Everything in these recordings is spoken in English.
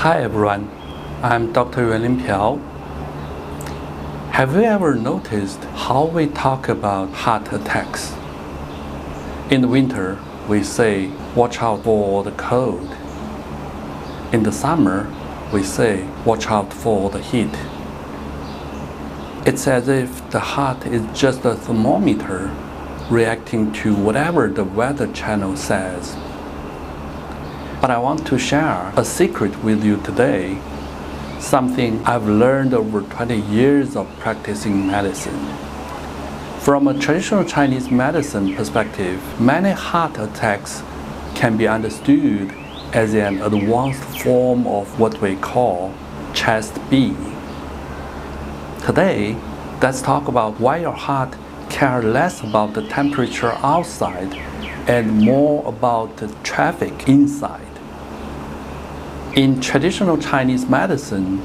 Hi everyone, I'm Dr. Yuanlin Piao. Have you ever noticed how we talk about heart attacks? In the winter, we say, watch out for the cold. In the summer, we say, watch out for the heat. It's as if the heart is just a thermometer reacting to whatever the weather channel says. But I want to share a secret with you today, something I've learned over 20 years of practicing medicine. From a traditional Chinese medicine perspective, many heart attacks can be understood as an advanced form of what we call chest B. Today, let's talk about why your heart cares less about the temperature outside and more about the traffic inside. In traditional Chinese medicine,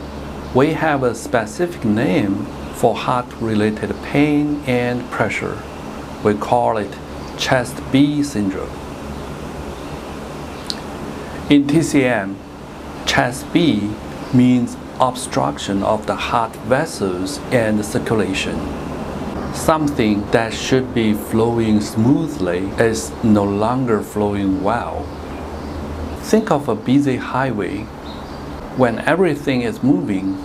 we have a specific name for heart-related pain and pressure. We call it chest B syndrome. In TCM, chest B means obstruction of the heart vessels and circulation. Something that should be flowing smoothly is no longer flowing well. Think of a busy highway. When everything is moving,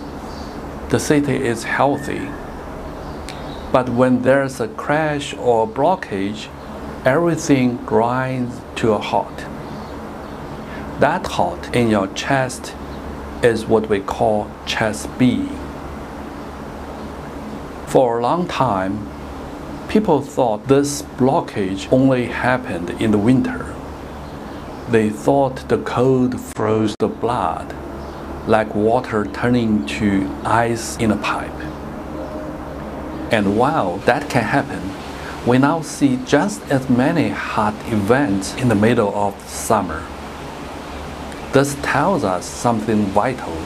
the city is healthy. But when there's a crash or blockage, everything grinds to a halt. That halt in your chest is what we call chest B. For a long time, people thought this blockage only happened in the winter. They thought the cold froze the blood, like water turning to ice in a pipe. And while that can happen, we now see just as many heart events in the middle of summer. This tells us something vital.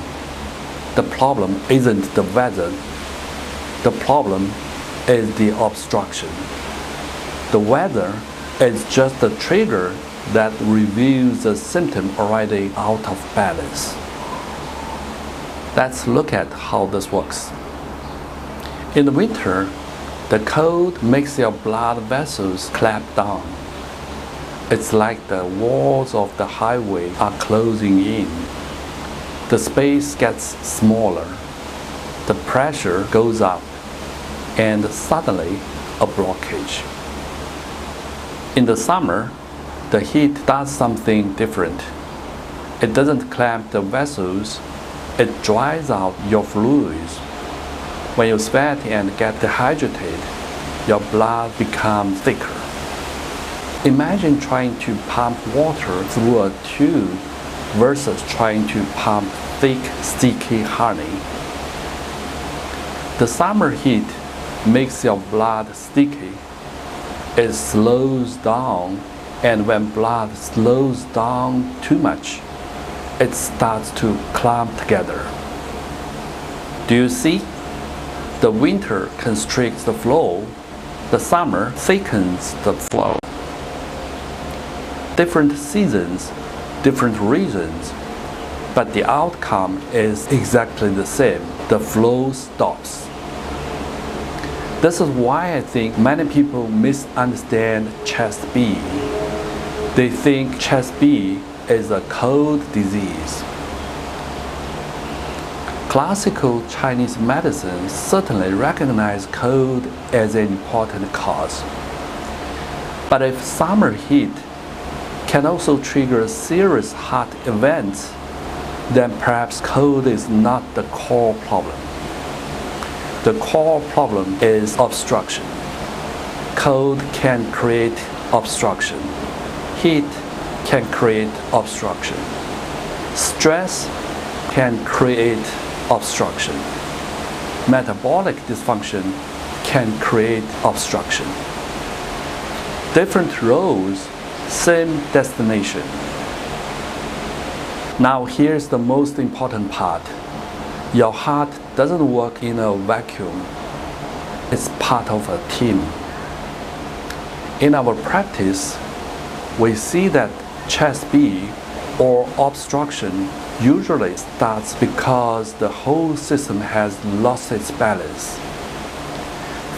The problem isn't the weather. The problem is the obstruction. The weather is just a trigger that reveals a symptom already out of balance. Let's look at how this works. In the winter, the cold makes your blood vessels clamp down. It's like the walls of the highway are closing in. The space gets smaller. The pressure goes up, and suddenly a blockage. In the summer, the heat does something different. It doesn't clamp the vessels, it dries out your fluids. When you sweat and get dehydrated, your blood becomes thicker. Imagine trying to pump water through a tube versus trying to pump thick, sticky honey. The summer heat makes your blood sticky. It slows down, and when blood slows down too much, it starts to clump together. Do you see? The winter constricts the flow, the summer thickens the flow. Different seasons, different reasons, but the outcome is exactly the same. The flow stops. This is why I think many people misunderstand chest B. They think chest B is a cold disease. Classical Chinese medicine certainly recognizes cold as an important cause. But if summer heat can also trigger serious heart events, then perhaps cold is not the core problem. The core problem is obstruction. Cold can create obstruction. Heat can create obstruction. Stress can create obstruction. Metabolic dysfunction can create obstruction. Different roads, same destination. Now here's the most important part. Your heart doesn't work in a vacuum. It's part of a team. In our practice, we see that chest B or obstruction usually starts because the whole system has lost its balance.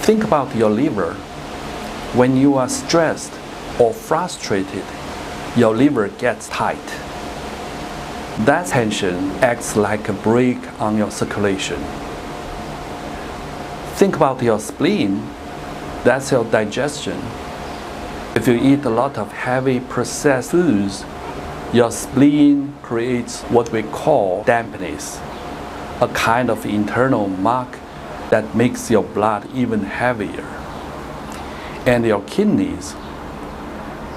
Think about your liver. When you are stressed or frustrated, your liver gets tight. That tension acts like a brake on your circulation. Think about your spleen. That's your digestion. If you eat a lot of heavy processed foods, your spleen creates what we call dampness, a kind of internal mark that makes your blood even heavier. And your kidneys,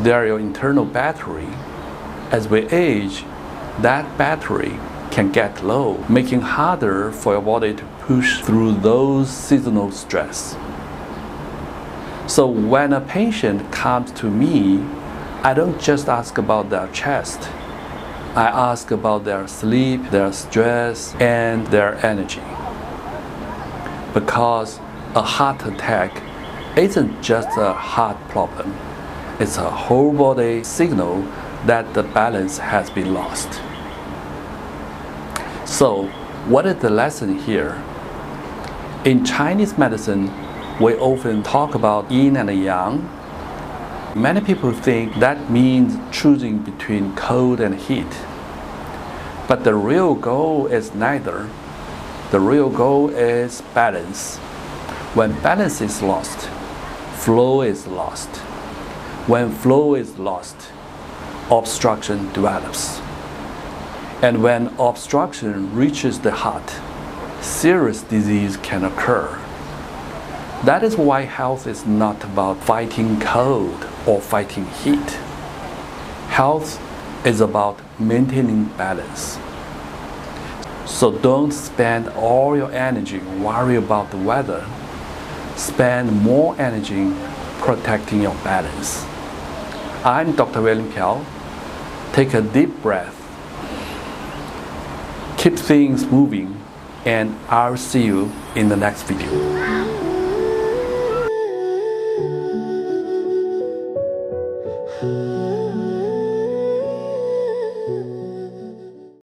they are your internal battery. As we age, that battery can get low, making it harder for your body to push through those seasonal stress. So when a patient comes to me, I don't just ask about their chest. I ask about their sleep, their stress, and their energy. Because a heart attack isn't just a heart problem. It's a whole body signal that the balance has been lost. So, what is the lesson here? In Chinese medicine, we often talk about yin and yang. Many people think that means choosing between cold and heat. But the real goal is neither. The real goal is balance. When balance is lost, flow is lost. When flow is lost, obstruction develops. And when obstruction reaches the heart, serious disease can occur. That is why health is not about fighting cold or fighting heat. Health is about maintaining balance. So don't spend all your energy worrying about the weather. Spend more energy protecting your balance. I'm Dr. Yuanlin Piao. Take a deep breath. Keep things moving, and I'll see you in the next video.